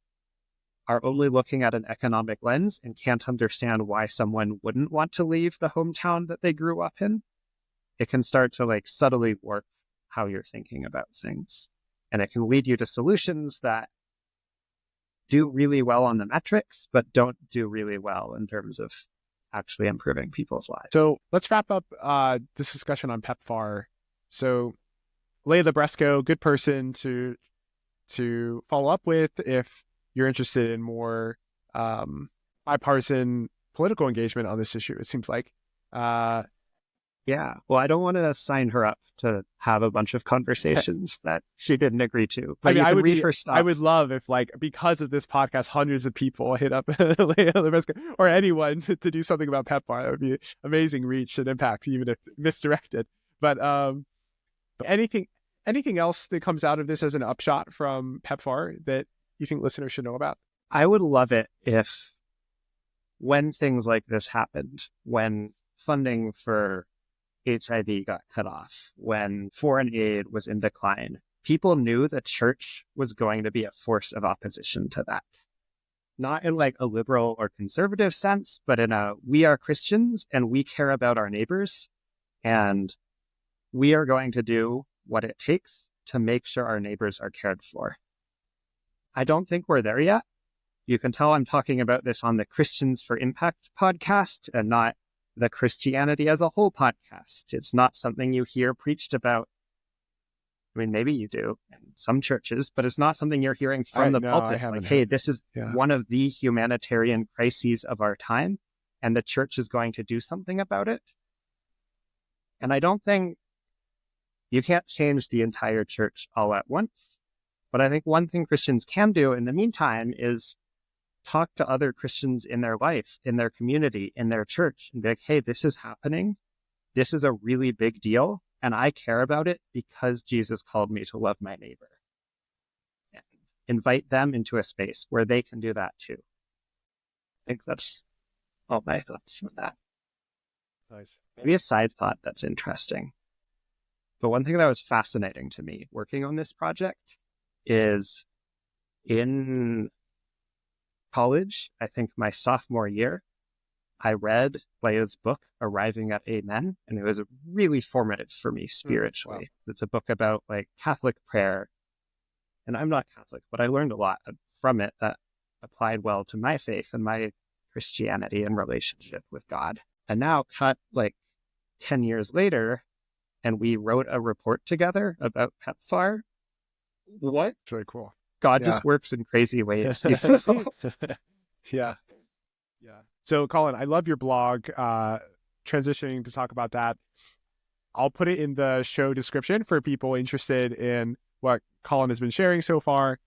are only looking at an economic lens and can't understand why someone wouldn't want to leave the hometown that they grew up in, it can start to like subtly warp how you're thinking about things. And it can lead you to solutions that do really well on the metrics, but don't do really well in terms of actually improving people's lives. So let's wrap up this discussion on PEPFAR. So Leila Bresco, good person to follow up with if you're interested in more bipartisan political engagement on this issue, it seems like. Yeah. Well, I don't want to sign her up to have a bunch of conversations that she didn't agree to. But I would read her stuff. I would love if, like, because of this podcast, hundreds of people hit up Leila Bresco or anyone to do something about PEPFAR. That would be amazing reach and impact, even if misdirected. But anything else that comes out of this as an upshot from PEPFAR that you think listeners should know about? I would love it if, when things like this happened, when funding for HIV got cut off, when foreign aid was in decline, people knew the church was going to be a force of opposition to that. Not in like a liberal or conservative sense, but in a, we are Christians and we care about our neighbors, and we are going to do what it takes to make sure our neighbors are cared for. I don't think we're there yet. You can tell I'm talking about this on the Christians for Impact podcast and not the Christianity as a whole podcast. It's not something you hear preached about. I mean, maybe you do in some churches, but it's not something you're hearing from the pulpit. Like, hey, this is one of the humanitarian crises of our time, and the church is going to do something about it. And I don't think you can't change the entire church all at once. But I think one thing Christians can do in the meantime is talk to other Christians in their life, in their community, in their church, and be like, hey, this is happening. This is a really big deal, and I care about it because Jesus called me to love my neighbor. And invite them into a space where they can do that too. I think that's all my thoughts on that. Nice. Maybe a side thought that's interesting. But one thing that was fascinating to me working on this project is in college, I think my sophomore year, I read Leia's book, Arriving at Amen, and it was really formative for me spiritually. Wow. It's a book about like Catholic prayer. And I'm not Catholic, but I learned a lot from it that applied well to my faith and my Christianity and relationship with God. And now cut like 10 years later, and we wrote a report together about PEPFAR. What? It's really cool. God just works in crazy ways. Yeah. Yeah. So, Colin, I love your blog. Transitioning to talk about that, I'll put it in the show description for people interested in what Colin has been sharing so far.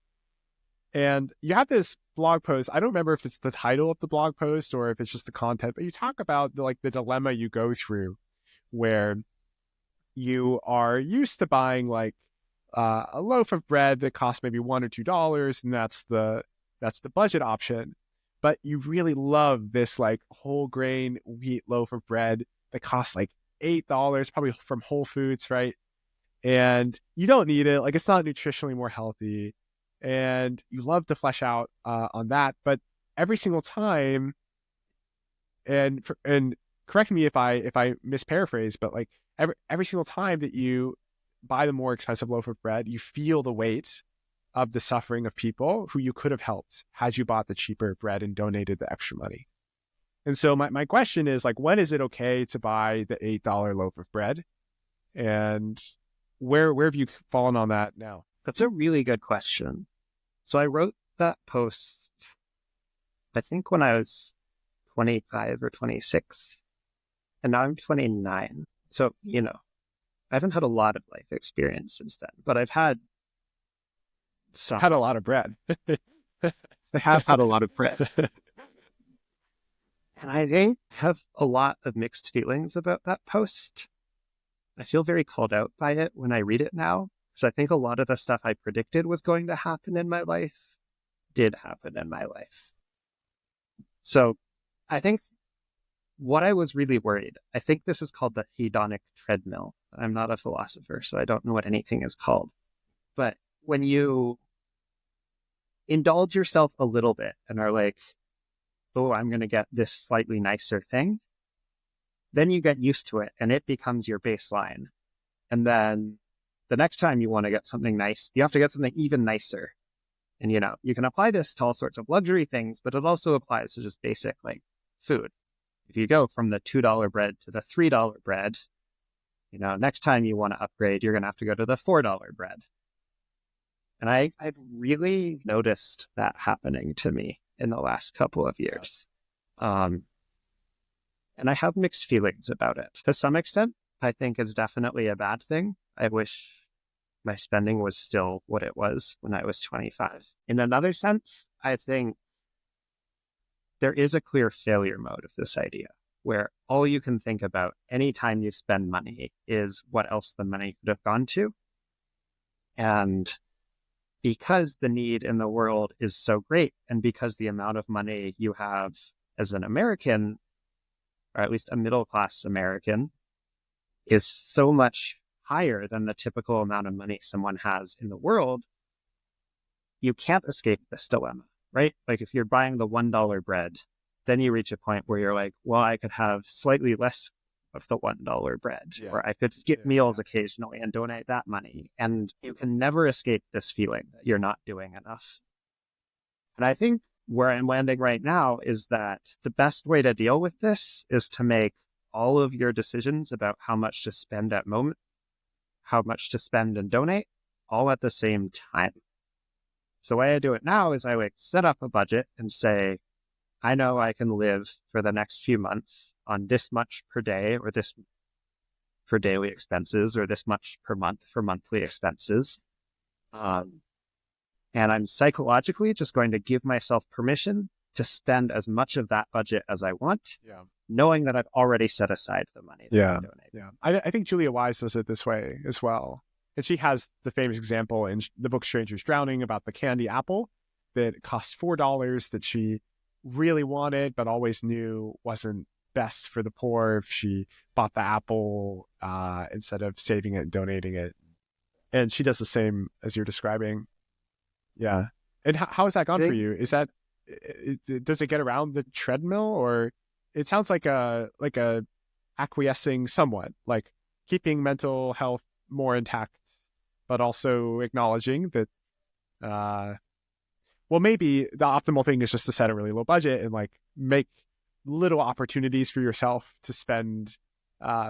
And you have this blog post. I don't remember if it's the title of the blog post or if it's just the content, but you talk about the dilemma you go through where you are used to buying a loaf of bread that costs maybe $1 or $2, and that's the budget option. But you really love this whole grain wheat loaf of bread that costs $8, probably from Whole Foods, right? And you don't need it. It's not nutritionally more healthy. And you love to flesh out on that. But every single time, and correct me if I misparaphrase, but every single time that you buy the more expensive loaf of bread, you feel the weight of the suffering of people who you could have helped had you bought the cheaper bread and donated the extra money. And so my question is, when is it okay to buy the $8 loaf of bread? And where have you fallen on that now? That's a really good question. So I wrote that post, I think when I was 25 or 26, and now I'm 29. So, I haven't had a lot of life experience since then, but I've had some. Had a lot of bread. I have had a lot of bread. And I think I have a lot of mixed feelings about that post. I feel very called out by it when I read it now, because I think a lot of the stuff I predicted was going to happen in my life did happen in my life. So I think what I was really worried, I think this is called the hedonic treadmill. I'm not a philosopher, so I don't know what anything is called. But when you indulge yourself a little bit and are like, oh, I'm going to get this slightly nicer thing, then you get used to it and it becomes your baseline. And then the next time you want to get something nice, you have to get something even nicer. And, you can apply this to all sorts of luxury things, but it also applies to just basic food. If you go from the $2 bread to the $3 bread, next time you want to upgrade, you're going to have to go to the $4 bread. And I've really noticed that happening to me in the last couple of years. And I have mixed feelings about it. To some extent, I think it's definitely a bad thing. I wish my spending was still what it was when I was 25. In another sense, I think there is a clear failure mode of this idea, where all you can think about anytime you spend money is what else the money could have gone to. And because the need in the world is so great, and because the amount of money you have as an American, or at least a middle-class American, is so much higher than the typical amount of money someone has in the world, you can't escape this dilemma, right? If you're buying the $1 bread, then you reach a point where you're like, well, I could have slightly less of the $1 bread, or I could skip meals occasionally and donate that money. And you can never escape this feeling that you're not doing enough. And I think where I'm landing right now is that the best way to deal with this is to make all of your decisions about how much to spend at moment, how much to spend and donate, all at the same time. So the way I do it now is I set up a budget and say, I know I can live for the next few months on this much per day, or this for daily expenses, or this much per month for monthly expenses. And I'm psychologically just going to give myself permission to spend as much of that budget as I want, knowing that I've already set aside the money that I'm donating. I think Julia Wise does it this way as well. And she has the famous example in the book Strangers Drowning about the candy apple that cost $4 that she really wanted, but always knew wasn't best for the poor if she bought the apple instead of saving it and donating it. And she does the same as you're describing. Yeah. And how has that gone for you? Is that, does it get around the treadmill, or it sounds like a acquiescing somewhat, keeping mental health more intact, but also acknowledging that, maybe the optimal thing is just to set a really low budget and make little opportunities for yourself to spend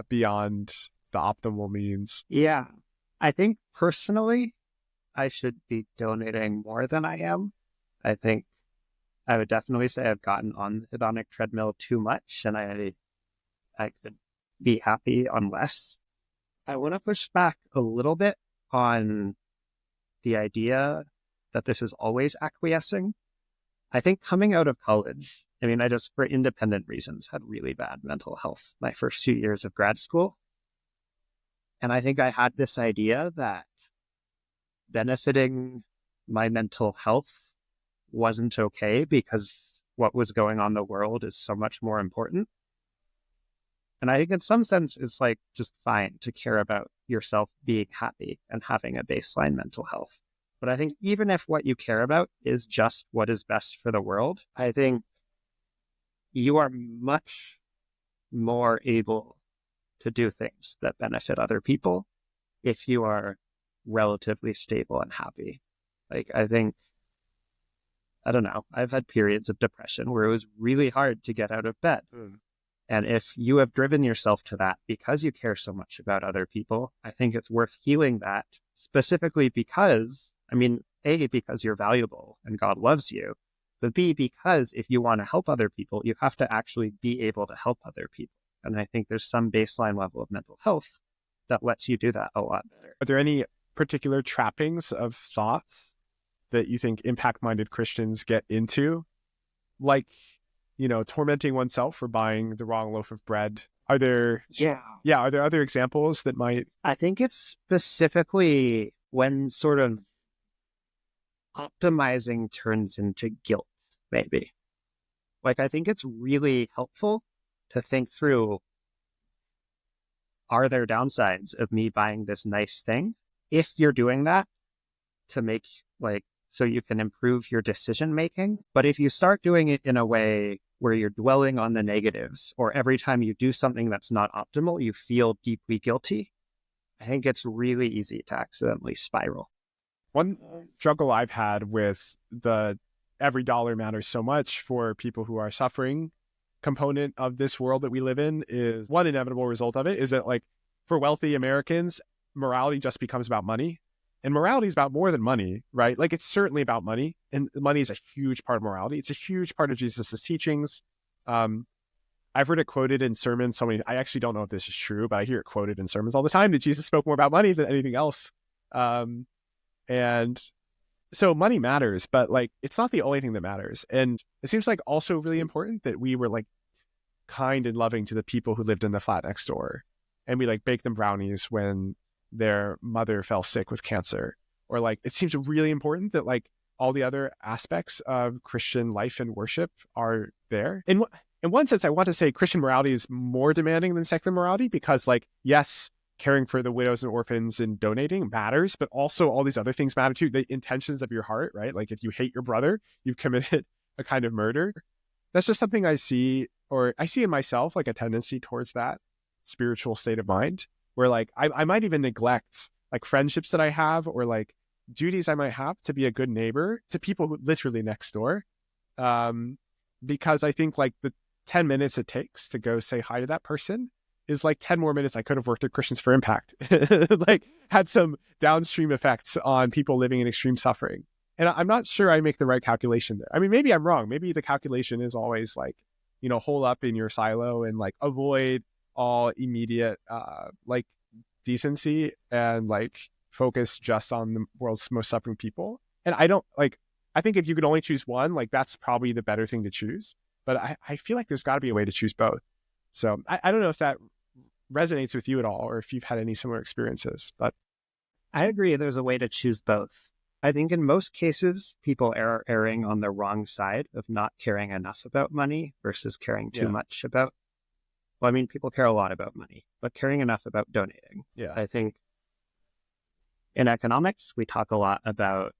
beyond the optimal means. Yeah. I think personally, I should be donating more than I am. I think I would definitely say I've gotten on the hedonic treadmill too much, and I could be happy on less. I want to push back a little bit on the idea that this is always acquiescing. I think coming out of college, I mean, I just, for independent reasons, had really bad mental health my first 2 years of grad school. And I think I had this idea that benefiting my mental health wasn't okay because what was going on in the world is so much more important. And I think in some sense, it's like just fine to care about yourself being happy and having a baseline mental health. But I think even if what you care about is just what is best for the world, I think you are much more able to do things that benefit other people if you are relatively stable and happy. Like, I think, I don't know, I've had periods of depression where it was really hard to get out of bed. And if you have driven yourself to that because you care so much about other people, I think it's worth healing that, specifically because, I mean, A, because you're valuable and God loves you, but B, because if you want to help other people, you have to actually be able to help other people. And I think there's some baseline level of mental health that lets you do that a lot better. Are there any particular trappings of thought that you think impact-minded Christians get into? Like, you know, tormenting oneself for buying the wrong loaf of bread. Are there other examples that might? I think it's specifically when sort of optimizing turns into guilt, maybe. Like, I think it's really helpful to think through, are there downsides of me buying this nice thing? If you're doing that to make, like, so you can improve your decision making. But if you start doing it in a way where you're dwelling on the negatives, or every time you do something that's not optimal, you feel deeply guilty, I think it's really easy to accidentally spiral. One struggle I've had with the every dollar matters so much for people who are suffering component of this world that we live in is one inevitable result of it is that, like, for wealthy Americans, morality just becomes about money. And morality is about more than money, right? Like, it's certainly about money, and money is a huge part of morality. It's a huge part of Jesus's teachings. I've heard it quoted in sermons. I actually don't know if this is true, but I hear it quoted in sermons all the time that Jesus spoke more about money than anything else. And so money matters, but, like, it's not the only thing that matters. And it seems like also really important that we were, like, kind and loving to the people who lived in the flat next door, and we, like, baked them brownies when their mother fell sick with cancer. Or, like, it seems really important that, like, all the other aspects of Christian life and worship are there. In one sense, I want to say Christian morality is more demanding than secular morality because, like, yes, caring for the widows and orphans and donating matters, but also all these other things matter too. The intentions of your heart, right? Like, if you hate your brother, you've committed a kind of murder. That's just something I see in myself, like, a tendency towards that spiritual state of mind where, like, I might even neglect, like, friendships that I have or, like, duties I might have to be a good neighbor to people who literally next door. Because I think, like, the 10 minutes it takes to go say hi to that person is like 10 more minutes I could have worked at Christians for Impact, like, had some downstream effects on people living in extreme suffering. And I'm not sure I make the right calculation there. I mean, maybe I'm wrong. Maybe the calculation is always, like, you know, hole up in your silo and, like, avoid all immediate, like, decency and, like, focus just on the world's most suffering people. And I think if you could only choose one, like, that's probably the better thing to choose. But I feel like there's got to be a way to choose both. So I don't know if that resonates with you at all or if you've had any similar experiences, but I agree there's a way to choose both. I think in most cases, people are erring on the wrong side of not caring enough about money versus caring too much about. Well, I mean, people care a lot about money, but caring enough about donating. Yeah. I think in economics, we talk a lot about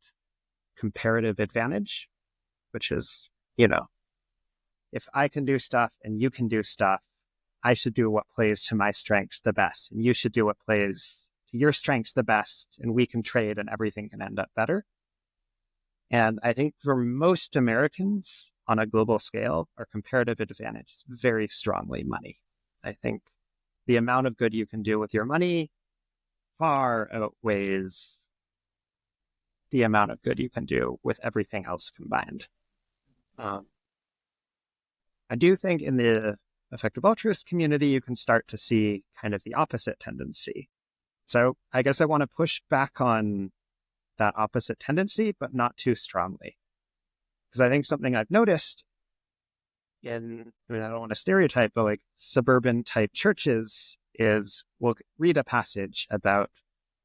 comparative advantage, which is, you know, if I can do stuff and you can do stuff, I should do what plays to my strengths the best, and you should do what plays to your strengths the best, and we can trade and everything can end up better. And I think for most Americans on a global scale, our comparative advantage is very strongly money. I think the amount of good you can do with your money far outweighs the amount of good you can do with everything else combined. Um, I do think in the effective altruist community, you can start to see kind of the opposite tendency. So I guess I want to push back on that opposite tendency, but not too strongly. Because I think something I've noticed I don't want to stereotype, but like suburban type churches is we'll read a passage about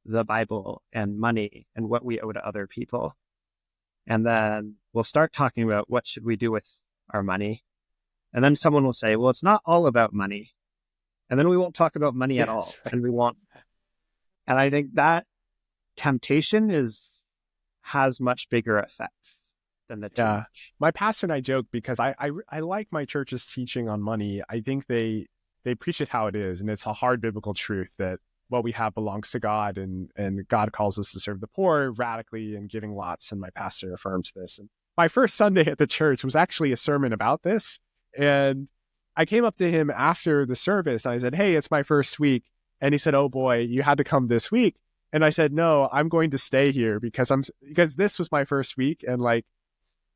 the Bible and money and what we owe to other people. And then we'll start talking about what should we do with our money. And then someone will say, well, it's not all about money. And then we won't talk about money at all. Right. And we won't. And I think that temptation has much bigger effects than the too much. My pastor and I joke because I like my church's teaching on money. I think they preach it how it is, and it's a hard biblical truth that what we have belongs to God, and God calls us to serve the poor radically and giving lots, and my pastor affirms this. And my first Sunday at the church was actually a sermon about this, and I came up to him after the service and I said, hey, it's my first week. And he said, oh boy, you had to come this week. And I said, no, I'm going to stay here because this was my first week. And like,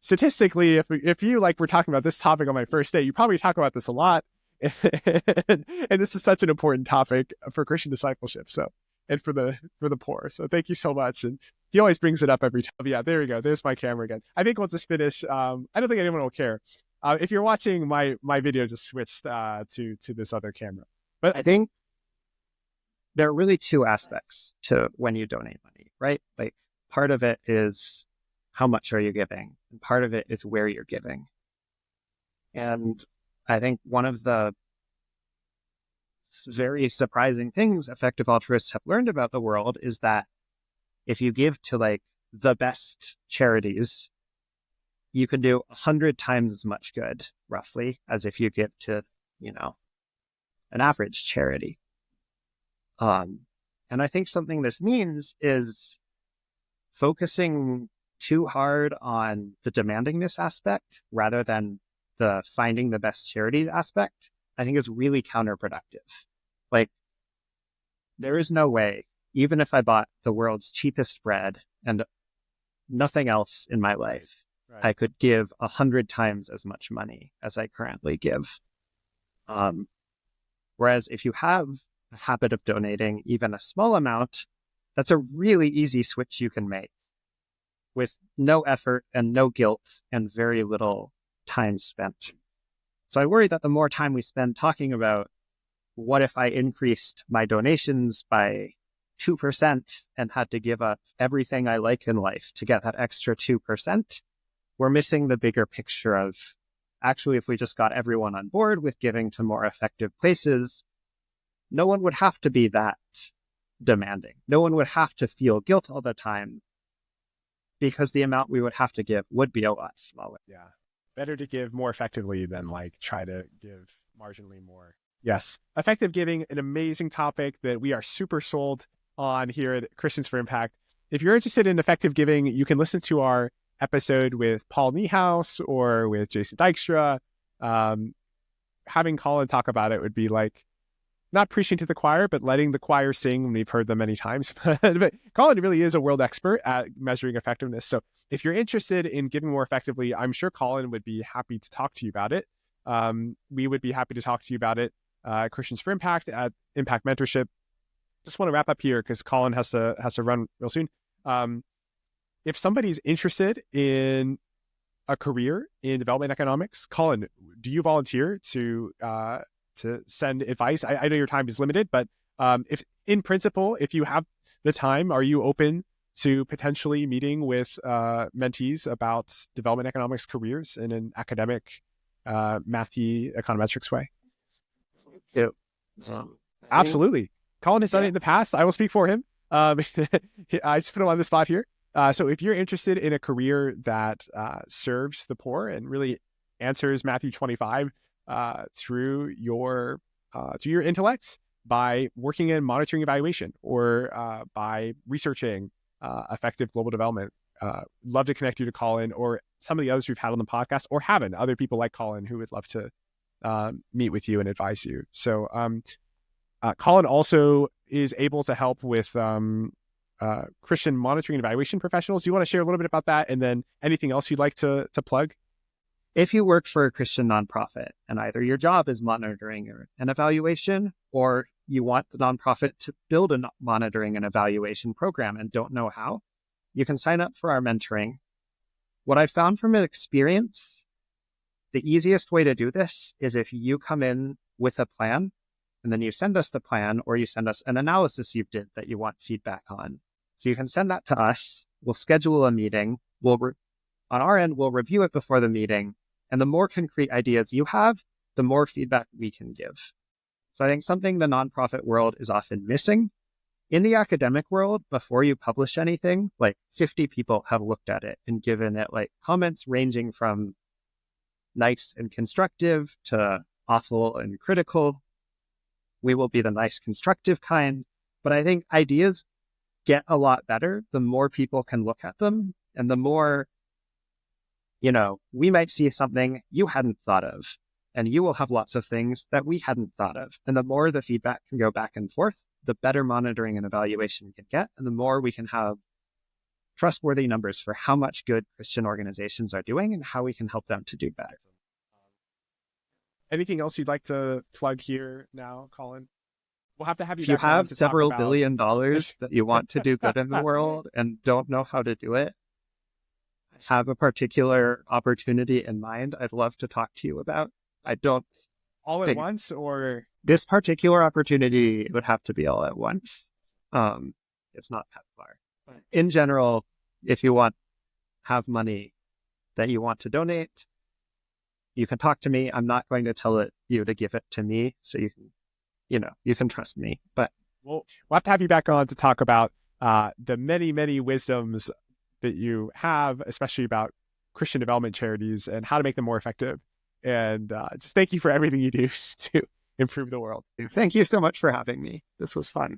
statistically, if you like, we're talking about this topic on my first day, you probably talk about this a lot. And this is such an important topic for Christian discipleship. So, and for the poor. So thank you so much. And he always brings it up every time. Yeah, there we go. There's my camera again. I think once it's finished, I don't think anyone will care. If you're watching my video, just switch to this other camera. But I think there are really two aspects to when you donate money, right? Like part of it is how much are you giving? And part of it is where you're giving. And I think one of the very surprising things effective altruists have learned about the world is that if you give to like the best charities, you can do 100 times as much good, roughly, as if you give to, an average charity. And I think something this means is focusing too hard on the demandingness aspect rather than the finding the best charity aspect, I think is really counterproductive. Like, there is no way, even if I bought the world's cheapest bread and nothing else in my life, right, I could give 100 times as much money as I currently give. Whereas if you have a habit of donating even a small amount, that's a really easy switch you can make with no effort and no guilt and very little time spent. So I worry that the more time we spend talking about what if I increased my donations by 2% and had to give up everything I like in life to get that extra 2%, we're missing the bigger picture of actually, if we just got everyone on board with giving to more effective places, no one would have to be that demanding. No one would have to feel guilt all the time because the amount we would have to give would be a lot smaller. Yeah. Better to give more effectively than like try to give marginally more. Yes. Effective giving, an amazing topic that we are super sold on here at Christians for Impact. If you're interested in effective giving, you can listen to our episode with Paul Niehaus or with Jason Dykstra. Having Colin talk about it would be like, not preaching to the choir, but letting the choir sing when we've heard them many times. But Colin really is a world expert at measuring effectiveness. So if you're interested in giving more effectively, I'm sure Colin would be happy to talk to you about it. We would be happy to talk to you about it. Christians for Impact at Impact Mentorship. Just want to wrap up here because Colin has to run real soon. If somebody's interested in a career in development economics, Colin, do you volunteer to send advice? I know your time is limited, but if in principle, if you have the time, are you open to potentially meeting with mentees about development economics careers in an academic, mathy econometrics way? Yeah. Absolutely. Colin has done it in the past. I will speak for him. I just put him on the spot here. So if you're interested in a career that serves the poor and really answers Matthew 25 through your intellects by working in monitoring evaluation or by researching effective global development, love to connect you to Colin or some of the others we've had on the podcast, or having other people like Colin who would love to meet with you and advise you. So Colin also is able to help with Christian monitoring and evaluation professionals. Do you want to share a little bit about that, and then anything else you'd like to plug? if you work for a Christian nonprofit and either your job is monitoring an evaluation, or you want the nonprofit to build a monitoring and evaluation program and don't know how, you can sign up for our mentoring. What I found from experience, the easiest way to do this is if you come in with a plan and then you send us the plan, or you send us an analysis you did that you want feedback on. So you can send that to us. We'll schedule a meeting. On our end, we'll review it before the meeting. And the more concrete ideas you have, the more feedback we can give. So I think something the nonprofit world is often missing. In the academic world, before you publish anything, like 50 people have looked at it and given it like comments ranging from nice and constructive to awful and critical. We will be the nice, constructive kind. But I think ideas get a lot better the more people can look at them, and the more, we might see something you hadn't thought of, and you will have lots of things that we hadn't thought of. And the more the feedback can go back and forth, the better monitoring and evaluation we can get, and the more we can have trustworthy numbers for how much good Christian organizations are doing and how we can help them to do better. Anything else you'd like to plug here now, Colin? We'll have to have you. If you have several $1 billion that you want to do good in the world and don't know how to do it, have a particular opportunity in mind I'd love to talk to you about. I don't all at once, or this particular opportunity would have to be all at once. It's not PEPFAR. In general, if you have money that you want to donate, you can talk to me. I'm not going to tell you to give it to me, so you can trust me. But we'll have to have you back on to talk about the many, many wisdoms that you have, especially about Christian development charities and how to make them more effective. And just thank you for everything you do to improve the world. Thank you so much for having me. This was fun.